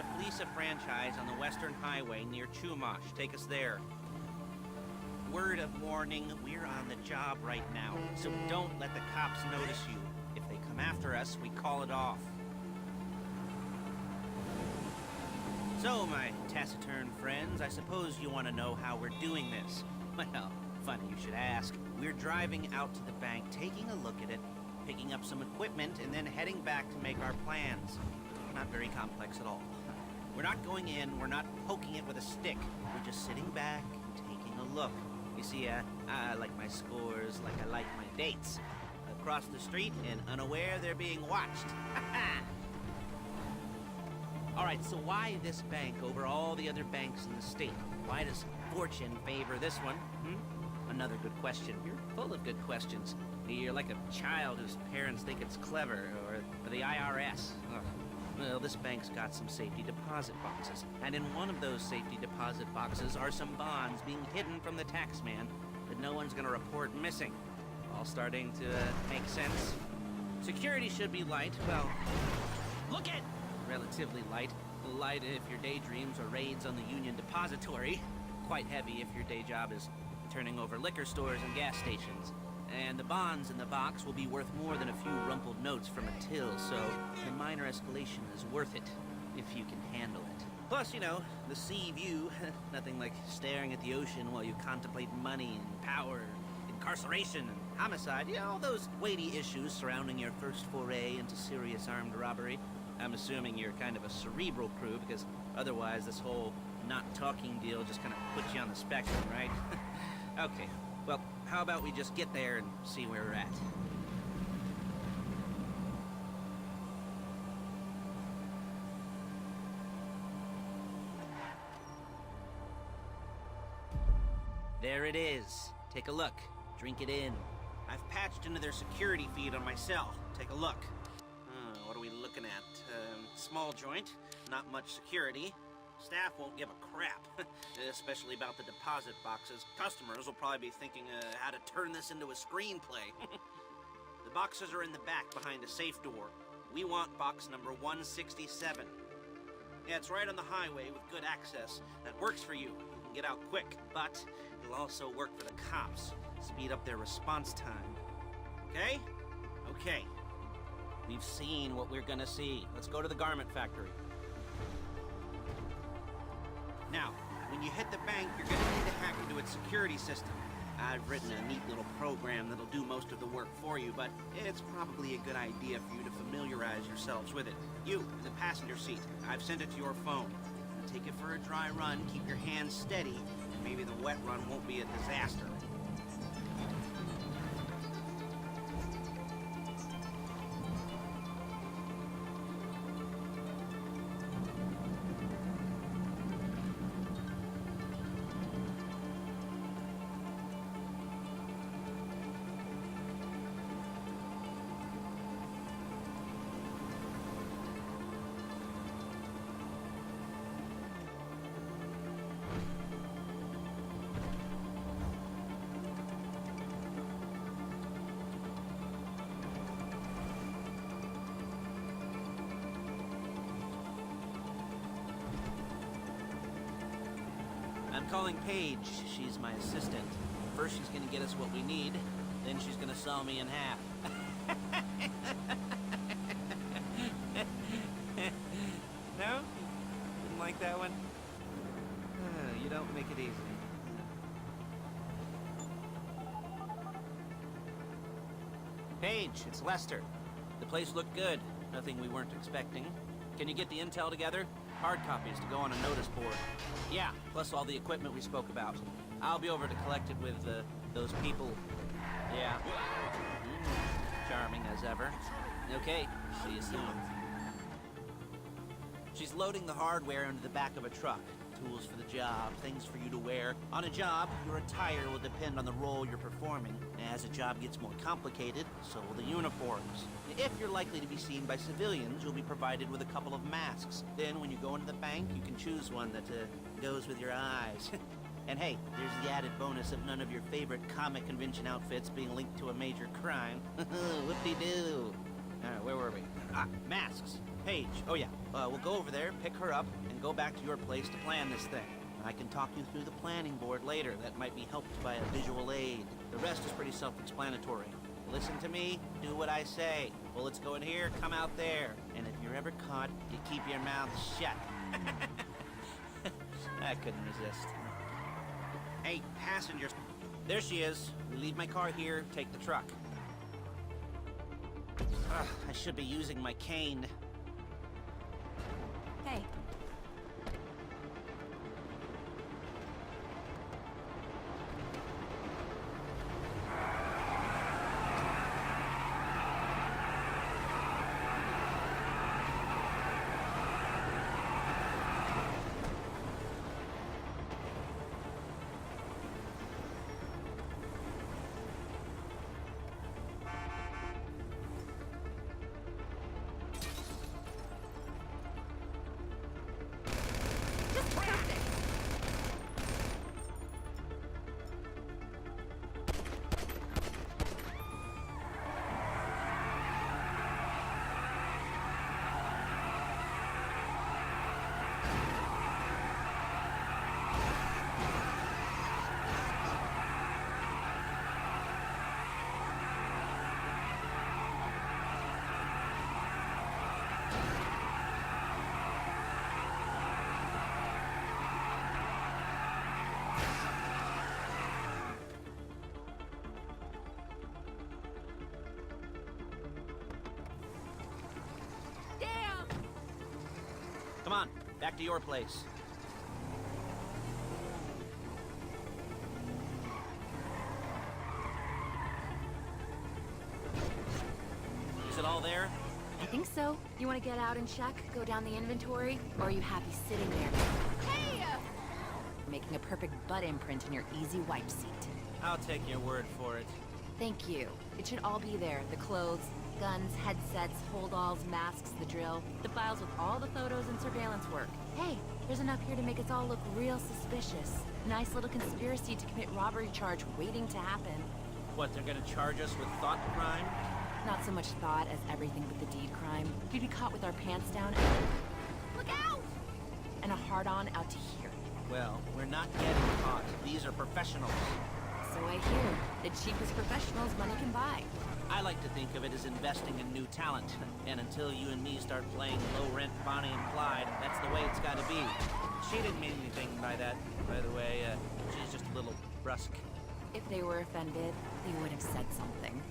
a Fleece franchise on the Western Highway near Chumash. Take us there. Word of warning, we're on the job right now, so don't let the cops notice you. If they come after us, we call it off. So, my taciturn friends, I suppose you want to know how we're doing this. Well, funny you should ask. We're driving out to the bank, taking a look at it, picking up some equipment, and then heading back to make our plans. Not very complex at all. We're not going in, we're not poking it with a stick. We're just sitting back and taking a look. You see, I like my scores like I like my dates. Across the street and unaware they're being watched. Alright, so why this bank over all the other banks in the state? Why does fortune favor this one? Another good question. You're full of good questions. You're like a child whose parents think it's clever, or the IRS. Ugh. Well, this bank's got some safety deposit boxes, and in one of those safety deposit boxes are some bonds being hidden from the tax man that no one's gonna report missing. All starting to make sense. Security should be light, well, look at relatively light. Light if your daydreams or raids on the Union Depository. Quite heavy if your day job is turning over liquor stores and gas stations. And the bonds in the box will be worth more than a few rumpled notes from a till, so the minor escalation is worth it, if you can handle it. Plus, you know, the sea view, nothing like staring at the ocean while you contemplate money and power, incarceration and homicide, you know, all those weighty issues surrounding your first foray into serious armed robbery. I'm assuming you're kind of a cerebral crew, because otherwise this whole not talking deal just kind of puts you on the spectrum, right? Okay, well, how about we just get there and see where we're at? There it is. Take a look. Drink it in. I've patched into their security feed on my cell. Take a look. What are we looking at? Small joint, not much security. Staff won't give a crap, especially about the deposit boxes. Customers will probably be thinking how to turn this into a screenplay. The boxes are in the back behind a safe door. We want box number 167. Yeah, it's right on the highway with good access. That works for you. You can get out quick, but it'll also work for the cops. Speed up their response time. Okay? Okay. We've seen what we're gonna see. Let's go to the garment factory. Now, when you hit the bank, you're gonna need to hack into its security system. I've written a neat little program that'll do most of the work for you, but it's probably a good idea for you to familiarize yourselves with it. You, in the passenger seat, I've sent it to your phone. Take it for a dry run, keep your hands steady, and maybe the wet run won't be a disaster. I'm calling Paige. She's my assistant. First she's gonna get us what we need, then she's gonna saw me in half. No? Didn't like that one? You don't make it easy. Paige, it's Lester. The place looked good. Nothing we weren't expecting. Can you get the intel together? Hard copies to go on a notice board. Yeah, plus all the equipment we spoke about. I'll be over to collect it with those people. Yeah. Charming as ever. Okay, see you soon. She's loading the hardware into the back of a truck. Tools for the job, things for you to wear. On a job, your attire will depend on the role you're performing. As a job gets more complicated, so will the uniforms. If you're likely to be seen by civilians, you'll be provided with a couple of masks. Then when you go into the bank, you can choose one that goes with your eyes. And hey, there's the added bonus of none of your favorite comic convention outfits being linked to a major crime. Whoop-de-doo. Where were we? Ah, masks. Paige. Oh yeah, we'll go over there, pick her up, and go back to your place to plan this thing. I can talk you through the planning board later. That might be helped by a visual aid. The rest is pretty self-explanatory. Listen to me, do what I say. Bullets go in here, come out there. And if you're ever caught, you keep your mouth shut. I couldn't resist. Hey, passengers. There she is. We leave my car here, take the truck. Ugh, I should be using my cane. Hey. Come on, back to your place. Is it all there? I think so. You want to get out and check, go down the inventory, or are you happy sitting there? Hey! Making a perfect butt imprint in your easy wipe seat. I'll take your word for it. Thank you. It should all be there. The clothes, guns, headsets, hold-alls, masks, the drill, the files with all the photos and surveillance work. Hey, there's enough here to make us all look real suspicious. Nice little conspiracy to commit robbery charge waiting to happen. What, they're gonna charge us with thought crime? Not so much thought as everything but the deed crime. We'd be caught with our pants down and... Look out! And a hard-on out to here. Well, we're not getting caught. These are professionals. So I hear. The cheapest professionals money can buy. I like to think of it as investing in new talent. And until you and me start playing low-rent Bonnie and Clyde, that's the way it's gotta be. She didn't mean anything by that, by the way. She's just a little brusque. If they were offended, they would have said something.